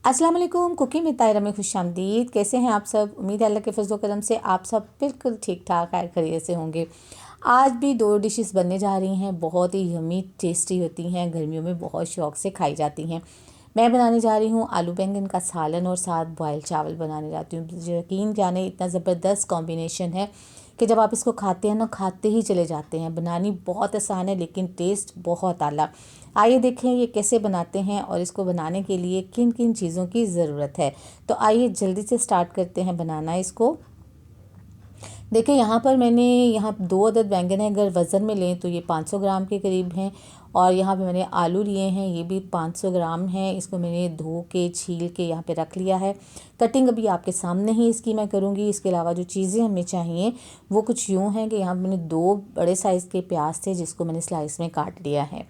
अस्सलाम वालेकुम। कुकिंग में तायरा में खुशामदीद। कैसे हैं आप सब? उम्मीद है अल्लाह के फजल करम से आप सब बिल्कुल ठीक ठाक खैर खैरियत से होंगे। आज भी दो डिशेस बनने जा रही हैं, बहुत ही यमी टेस्टी होती हैं, गर्मियों में बहुत शौक़ से खाई जाती हैं। मैं बनाने जा रही हूँ आलू बैंगन का सालन और साथ बॉयल चावल बनाने जाती हूँ। यकीन जाने इतना ज़बरदस्त कॉम्बिनेशन है कि जब आप इसको खाते हैं ना, खाते ही चले जाते हैं। बनानी बहुत आसान है लेकिन टेस्ट बहुत आला। आइए देखें ये कैसे बनाते हैं और इसको बनाने के लिए किन किन चीज़ों की ज़रूरत है। तो आइए जल्दी से स्टार्ट करते हैं बनाना इसको। देखिए यहाँ पर मैंने यहाँ 2 अदद बैंगन है, अगर वज़न में लें तो ये 500 ग्राम के करीब हैं। और यहाँ पे मैंने आलू लिए हैं, ये भी 500 ग्राम हैं। इसको मैंने धो के छील के यहाँ पे रख लिया है। कटिंग अभी आपके सामने ही इसकी मैं करूँगी। इसके अलावा जो चीज़ें हमें चाहिए वो कुछ यूँ हैं कि यहाँ मैंने 2 बड़े साइज़ के प्याज थे जिसको मैंने स्लाइस में काट लिया है।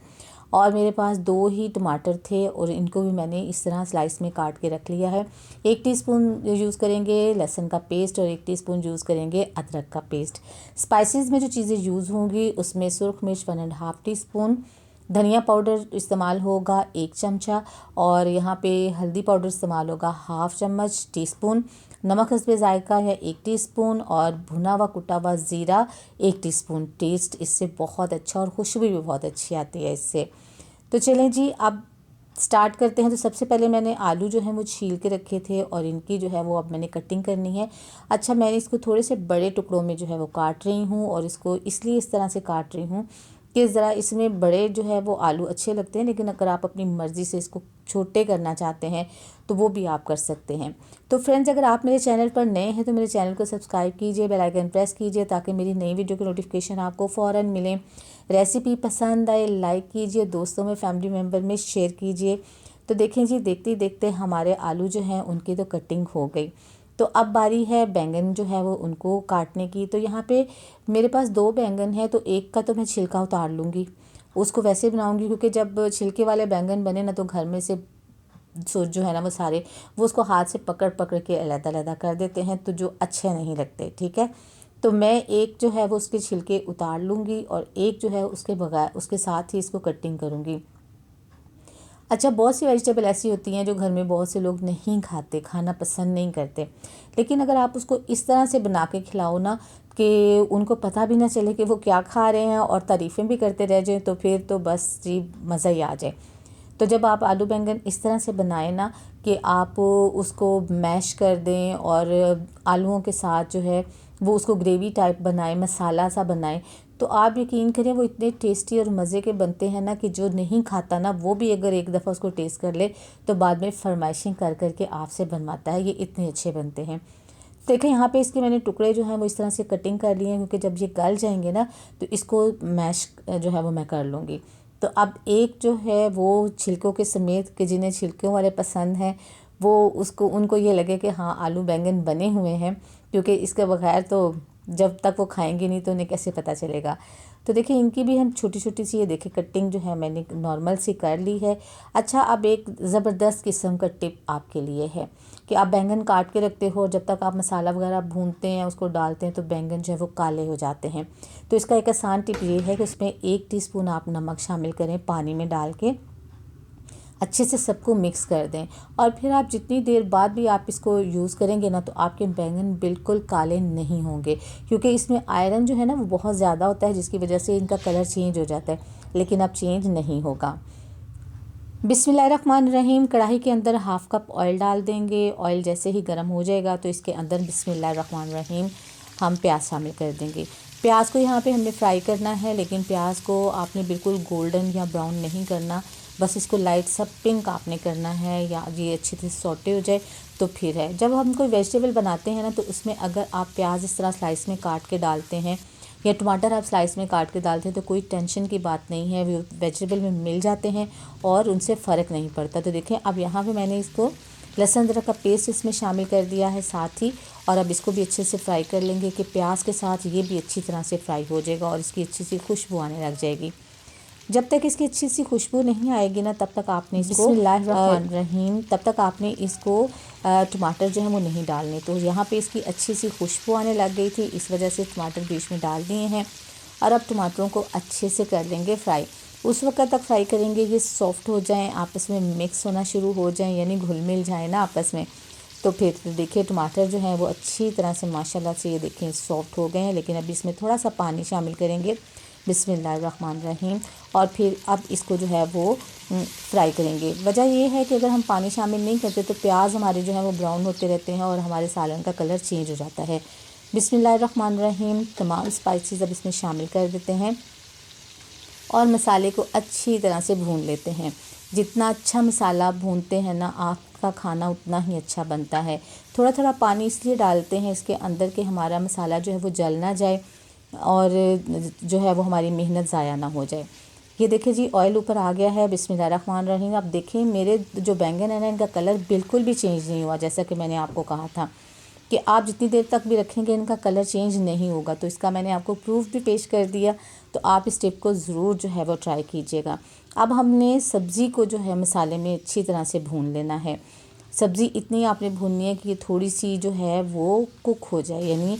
और मेरे पास 2 ही टमाटर थे और इनको भी मैंने इस तरह स्लाइस में काट के रख लिया है। 1 टीस्पून यूज़ करेंगे लहसुन का पेस्ट और 1 टीस्पून यूज़ करेंगे अदरक का पेस्ट। स्पाइसेस में जो चीज़ें यूज़ होंगी उसमें सुरख मिर्च 1.5 टीस्पून, धनिया पाउडर इस्तेमाल होगा 1 चमचा, और यहाँ पे हल्दी पाउडर इस्तेमाल होगा हाफ़ चम्मच टीस्पून, नमक हस्बे ज़ायका या 1 टीस्पून, और भुना हुआ कुटा हुआ ज़ीरा 1 टीस्पून। टेस्ट इससे बहुत अच्छा और खुशबू भी बहुत अच्छी आती है इससे। तो चलें जी, अब स्टार्ट करते हैं। तो सबसे पहले मैंने आलू जो है वो छील के रखे थे और इनकी जो है वो अब मैंने कटिंग करनी है। अच्छा, मैंने इसको थोड़े से बड़े टुकड़ों में जो है वो काट रही हूँ, और इसको इसलिए इस तरह से काट रही हूँ कि ज़रा इसमें बड़े जो है वो आलू अच्छे लगते हैं, लेकिन अगर आप अपनी मर्ज़ी से इसको छोटे करना चाहते हैं तो वो भी आप कर सकते हैं। तो फ्रेंड्स, अगर आप मेरे चैनल पर नए हैं तो मेरे चैनल को सब्सक्राइब कीजिए, बेल आइकन प्रेस कीजिए ताकि मेरी नई वीडियो की नोटिफिकेशन आपको फ़ौरन मिले। रेसिपी पसंद आए लाइक कीजिए, दोस्तों में फैमिली मेम्बर में शेयर कीजिए। तो देखें जी, देखते ही देखते हमारे आलू जो हैं उनकी तो कटिंग हो गई। तो अब बारी है बैंगन जो है वो उनको काटने की। तो यहाँ पे मेरे पास 2 बैंगन है, तो एक का तो मैं छिलका उतार लूँगी, उसको वैसे बनाऊँगी, क्योंकि जब छिलके वाले बैंगन बने ना तो घर में से जो है ना वो सारे वो उसको हाथ से पकड़ पकड़ के अलग-अलग कर देते हैं, तो जो अच्छे नहीं लगते। ठीक है, तो मैं एक जो है वो उसके छिलके उतार लूँगी और एक जो है उसके बगैर उसके साथ ही इसको कटिंग करूँगी। अच्छा, बहुत सी वेजिटेबल ऐसी होती हैं जो घर में बहुत से लोग नहीं खाते, खाना पसंद नहीं करते, लेकिन अगर आप उसको इस तरह से बना के खिलाओ ना कि उनको पता भी ना चले कि वो क्या खा रहे हैं और तारीफ़ें भी करते रह जाएं, तो फिर तो बस जी मज़ा ही आ जाए। तो जब आप आलू बैंगन इस तरह से बनाएं ना कि आप उसको मैश कर दें और आलूओं के साथ जो है वो उसको ग्रेवी टाइप बनाएं, मसाला सा बनाएं, तो आप यकीन करें वो इतने टेस्टी और मज़े के बनते हैं ना कि जो नहीं खाता ना वो भी अगर एक दफ़ा उसको टेस्ट कर ले तो बाद में फरमाइशिंग कर कर के आपसे बनवाता है। ये इतने अच्छे बनते हैं। देखें यहाँ पे इसके मैंने टुकड़े जो हैं वो इस तरह से कटिंग कर लिए हैं, क्योंकि जब ये गल जाएंगे ना तो इसको मैश जो है वो मैं कर लूँगी। तो अब एक जो है वो छिलकों के समेत, कि जिन्हें छिलकों वाले पसंद हैं वो उसको उनको ये लगे कि हाँ आलू बैंगन बने हुए हैं, क्योंकि इसके बगैर तो जब तक वो खाएंगे नहीं तो उन्हें कैसे पता चलेगा। तो देखिए इनकी भी हम छोटी छोटी सी ये देखिए कटिंग जो है मैंने नॉर्मल सी कर ली है। अच्छा, अब एक ज़बरदस्त किस्म का टिप आपके लिए है कि आप बैंगन काट के रखते हो, जब तक आप मसाला वगैरह भूनते हैं उसको डालते हैं तो बैंगन जो है वो काले हो जाते हैं। तो इसका एक आसान टिप ये है कि उसमें 1 टीस्पून आप नमक शामिल करें पानी में डाल के, अच्छे से सबको मिक्स कर दें, और फिर आप जितनी देर बाद भी आप इसको यूज़ करेंगे ना तो आपके बैंगन बिल्कुल काले नहीं होंगे, क्योंकि इसमें आयरन जो है ना वो बहुत ज़्यादा होता है जिसकी वजह से इनका कलर चेंज हो जाता है, लेकिन अब चेंज नहीं होगा। बिस्मिल्लाहिर्रहमानिर्रहीम। कढ़ाई के अंदर हाफ़ कप ऑयल डाल देंगे। ऑयल जैसे ही गर्म हो जाएगा तो इसके अंदर बिस्मिल्लाहिर्रहमानिर्रहीम हम प्याज शामिल कर देंगे। प्याज को यहाँ पे हमने फ्राई करना है, लेकिन प्याज को आपने बिल्कुल गोल्डन या ब्राउन नहीं करना, बस इसको लाइट सा पिंक आपने करना है, या ये अच्छी तरह सौटे हो जाए तो फिर है। जब हम कोई वेजिटेबल बनाते हैं ना तो उसमें अगर आप प्याज इस तरह स्लाइस में काट के डालते हैं या टमाटर आप स्लाइस में काट के डालते हैं तो कोई टेंशन की बात नहीं है, वो वेजिटेबल में मिल जाते हैं और उनसे फ़र्क नहीं पड़ता। तो देखें अब यहाँ पे मैंने इसको लहसुन अदरक का पेस्ट इसमें शामिल कर दिया है साथ ही, और अब इसको भी अच्छे से फ्राई कर लेंगे कि प्याज के साथ ये भी अच्छी तरह से फ्राई हो जाएगा और इसकी अच्छी सी खुशबू आने लग जाएगी। जब तक इसकी अच्छी सी खुशबू नहीं आएगी ना तब तक आपने इसको बिस्मिल्लाहिर्रहमानिर्रहीम तब तक आपने इसको टमाटर जो है वो नहीं डालने। तो यहाँ पे इसकी अच्छी सी खुशबू आने लग गई थी, इस वजह से टमाटर बीच में डाल दिए हैं और अब टमाटरों को अच्छे से कर लेंगे फ्राई। उस वक्त तक फ्राई करेंगे ये सॉफ्ट हो जाएं, आपस में मिक्स होना शुरू हो जाएं, यानी घुल मिल जाए ना आपस में। तो फिर देखिए टमाटर जो हैं वो अच्छी तरह से माशाल्लाह से ये देखें सॉफ्ट हो गए हैं। लेकिन अब इसमें थोड़ा सा पानी शामिल करेंगे, बिस्मिल्लाहिर्रहमानिर्रहीम। और फिर अब इसको जो है वो फ्राई करेंगे। वजह ये है कि अगर हम पानी शामिल नहीं करते तो प्याज हमारे जो है वो ब्राउन होते रहते हैं और हमारे सालन का कलर चेंज हो जाता है। बिस्मिल्लाहिर्रहमानिर्रहीम। तमाम स्पाइसेस अब इसमें शामिल कर देते हैं और मसाले को अच्छी तरह से भून लेते हैं। जितना अच्छा मसाला भूनते हैं ना आपका खाना उतना ही अच्छा बनता है। थोड़ा थोड़ा पानी इसलिए डालते हैं इसके अंदर कि हमारा मसाला जो है वो जल ना जाए और जो है वो हमारी मेहनत ज़ाया ना हो जाए। ये देखिए जी ऑयल ऊपर आ गया है। बिस्मिल्लाहिर्रहमानिर्रहीम। आप देखें मेरे जो बैंगन है ना इनका कलर बिल्कुल भी चेंज नहीं हुआ, जैसा कि मैंने आपको कहा था कि आप जितनी देर तक भी रखेंगे इनका कलर चेंज नहीं होगा। तो इसका मैंने आपको प्रूफ भी पेश कर दिया, तो आप इस टिप को ज़रूर जो है वो ट्राई कीजिएगा। अब हमने सब्ज़ी को जो है मसाले में अच्छी तरह से भून लेना है। सब्ज़ी इतनी आपने भूननी है कि ये थोड़ी सी जो है वो कुक हो जाए, यानी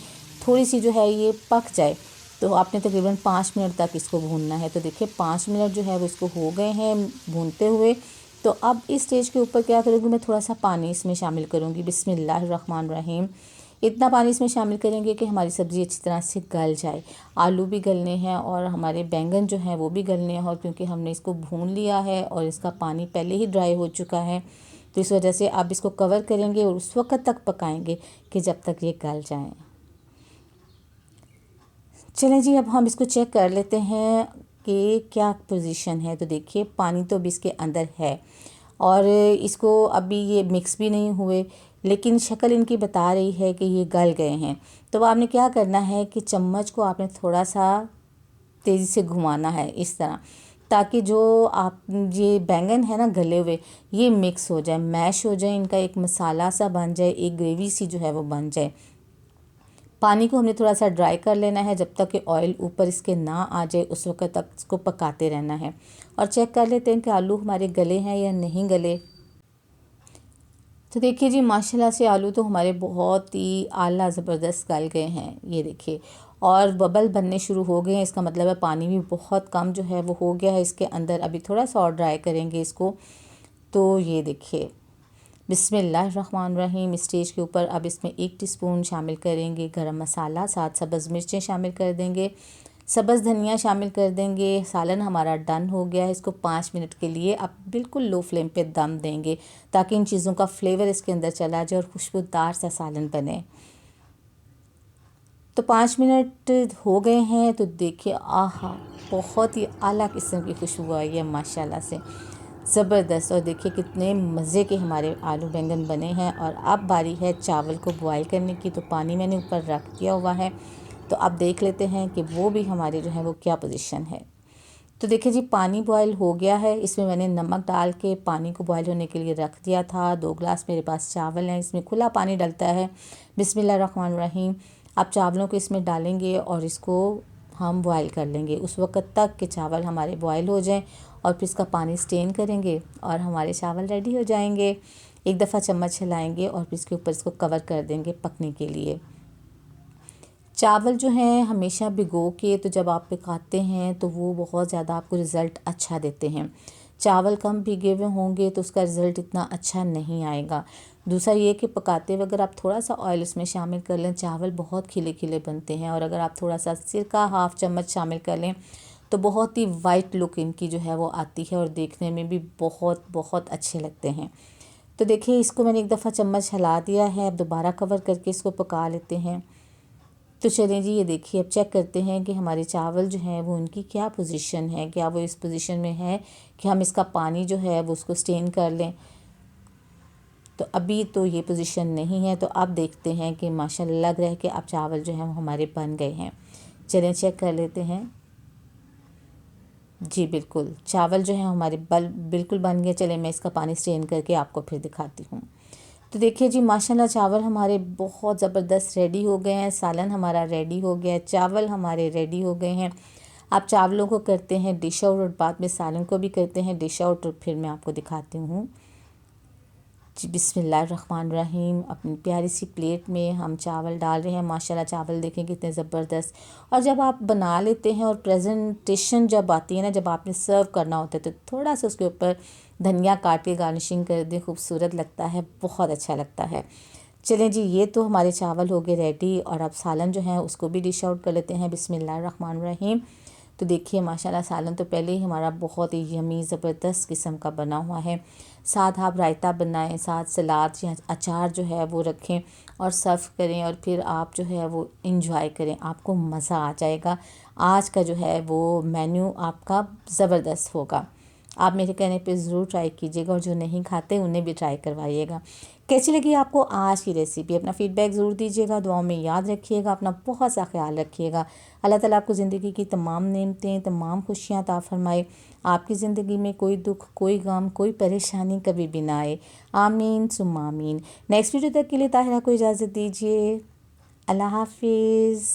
थोड़ी सी जो है ये पक जाए। तो आपने तकरीबन 5 मिनट तक इसको भूनना है। तो देखिए 5 मिनट जो है वो इसको हो गए हैं भूनते हुए। तो अब इस स्टेज के ऊपर क्या करूँगी, मैं थोड़ा सा पानी इसमें शामिल करूँगी। बिस्मिल्लाहिर्रहमानिर्रहीम। इतना पानी इसमें शामिल करेंगे कि हमारी सब्ज़ी अच्छी तरह से गल जाए। आलू भी गलने हैं और हमारे बैंगन जो हैं वो भी गलने हैं, और क्योंकि हमने इसको भून लिया है और इसका पानी पहले ही ड्राई हो चुका है तो इस वजह से आप इसको कवर करेंगे और उस वक्त तक पकाएंगे कि जब तक ये गल जाएँ। चलें जी, अब हम इसको चेक कर लेते हैं कि क्या पोजीशन है। तो देखिए पानी तो अभी इसके अंदर है और इसको अभी ये मिक्स भी नहीं हुए, लेकिन शक्ल इनकी बता रही है कि ये गल गए हैं। तो आपने क्या करना है कि चम्मच को आपने थोड़ा सा तेज़ी से घुमाना है इस तरह, ताकि जो आप ये बैंगन है ना गले हुए ये मिक्स हो जाए, मैश हो जाए, इनका एक मसाला सा बन जाए, एक ग्रेवी सी जो है वो बन जाए। पानी को हमने थोड़ा सा ड्राई कर लेना है, जब तक कि ऑयल ऊपर इसके ना आ जाए उस वक्त तक इसको पकाते रहना है। और चेक कर लेते हैं कि आलू हमारे गले हैं या नहीं गले। तो देखिए जी माशाल्लाह से आलू तो हमारे बहुत ही आला ज़बरदस्त गल गए हैं, ये देखिए, और बबल बनने शुरू हो गए हैं। इसका मतलब है पानी भी बहुत कम जो है वो हो गया है इसके अंदर। अभी थोड़ा सा और ड्राई करेंगे इसको। तो ये देखिए बिस्मिल्लाहिर्रहमानिर्रहीम। स्टेज के ऊपर अब इसमें 1 टीस्पून शामिल करेंगे गरम मसाला, 7 सब्ज़ मिर्चें शामिल कर देंगे, सब्ज़ धनिया शामिल कर देंगे। सालन हमारा डन हो गया है। इसको 5 मिनट के लिए आप बिल्कुल लो फ्लेम पे दम देंगे ताकि इन चीज़ों का फ्लेवर इसके अंदर चला जाए और खुशबूदार सा सालन बने। तो 5 मिनट हो गए हैं। तो देखिए आहा, बहुत ही आला किस्म की खुशबू आई है माशाल्लाह से, ज़बरदस्त। और देखिए कितने मज़े के हमारे आलू बैंगन बने हैं। और अब बारी है चावल को बॉयल करने की। तो पानी मैंने ऊपर रख दिया हुआ है, तो अब देख लेते हैं कि वो भी हमारे जो है वो क्या पोजीशन है। तो देखिए जी पानी बॉयल हो गया है। इसमें मैंने नमक डाल के पानी को बॉयल होने के लिए रख दिया था। 2 गिलास मेरे पास चावल हैं, इसमें खुला पानी डलता है। बिस्मिल्लाहिर्रहमानिर्रहीम। आप चावलों को इसमें डालेंगे और इसको हम बॉयल कर लेंगे उस वक्त तक कि चावल हमारे बॉयल हो जाएं, और फिर इसका पानी स्टेन करेंगे और हमारे चावल रेडी हो जाएंगे। एक दफ़ा चम्मच हिलाएंगे और फिर इसके ऊपर इसको कवर कर देंगे पकने के लिए। चावल जो हैं हमेशा भिगो के, तो जब आप पकाते हैं तो वो बहुत ज़्यादा आपको रिज़ल्ट अच्छा देते हैं। चावल कम भीगे हुए होंगे तो उसका रिज़ल्ट इतना अच्छा नहीं आएगा। दूसरा ये कि पकाते हुए अगर आप थोड़ा सा ऑयल इसमें शामिल कर लें, चावल बहुत खिले खिले बनते हैं। और अगर आप थोड़ा सा सिरका हाफ़ चम्मच शामिल कर लें तो बहुत ही वाइट लुक इनकी जो है वो आती है और देखने में भी बहुत बहुत अच्छे लगते हैं। तो देखिए इसको मैंने एक दफ़ा चम्मच हिला दिया है, अब दोबारा कवर करके इसको पका लेते हैं। तो चलें जी, ये देखिए अब चेक करते हैं कि हमारे चावल जो हैं वो उनकी क्या पोजीशन है। क्या वो इस पोजीशन में है कि हम इसका पानी जो है वो उसको स्टेन कर लें। तो अभी तो ये पोजीशन नहीं है। तो अब देखते हैं कि माशाल्लाह लग रहा है कि अब चावल जो हैं वो हमारे बन गए हैं। चलें चेक कर लेते हैं। जी बिल्कुल, चावल जो हैं हमारे बिल्कुल बन गए। चलें मैं इसका पानी स्टेन करके आपको फिर दिखाती हूँ। तो देखिए जी माशाल्लाह चावल हमारे बहुत ज़बरदस्त रेडी हो गए हैं। सालन हमारा रेडी हो गया है, चावल हमारे रेडी हो गए हैं। आप चावलों को करते हैं डिश आउट और बाद में सालन को भी करते हैं डिश आउट, और फिर मैं आपको दिखाती हूँ। जी बिस्मिल्लाहिर्रहमानिर्रहीम। अपनी प्यारी सी प्लेट में हम चावल डाल रहे हैं। माशाल्लाह चावल देखें कितने ज़बरदस्त। और जब आप बना लेते हैं और प्रेजेंटेशन जब आती है ना, जब आपने सर्व करना होता है, तो थोड़ा सा उसके ऊपर धनिया काट के गार्निशिंग कर दें, खूबसूरत लगता है, बहुत अच्छा लगता है। चलें जी, ये तो हमारे चावल हो गए रेडी। और अब सालन जो है उसको भी डिश आउट कर लेते हैं बिस्मिल्लाहिर्रहमानिर्रहीम। तो देखिए माशाल्लाह सालन तो पहले ही हमारा बहुत ही यमी ज़बरदस्त किस्म का बना हुआ है। साथ आप रायता बनाएं, साथ सलाद या अचार जो है वो रखें और सर्व करें, और फिर आप जो है वो इंजॉय करें, आपको मज़ा आ जाएगा। आज का जो है वो मेन्यू आपका ज़बरदस्त होगा। आप मेरे कहने पे ज़रूर ट्राई कीजिएगा, और जो नहीं खाते उन्हें भी ट्राई करवाइएगा। कैसी लगी आपको आज की रेसिपी? अपना फ़ीडबैक ज़रूर दीजिएगा, दुआओं में याद रखिएगा, अपना बहुत सा ख्याल रखिएगा। अल्लाह ताला आपको ज़िंदगी की तमाम नेमतें, तमाम खुशियाँ अता फ़रमाए। आपकी ज़िंदगी में कोई दुख, कोई गम, कोई परेशानी कभी भी ना आए। आमीन सुम्मा आमीन। नेक्स्ट वीडियो तक के लिए ताहिरा को इजाज़त दीजिए। अल्लाह हाफिज़।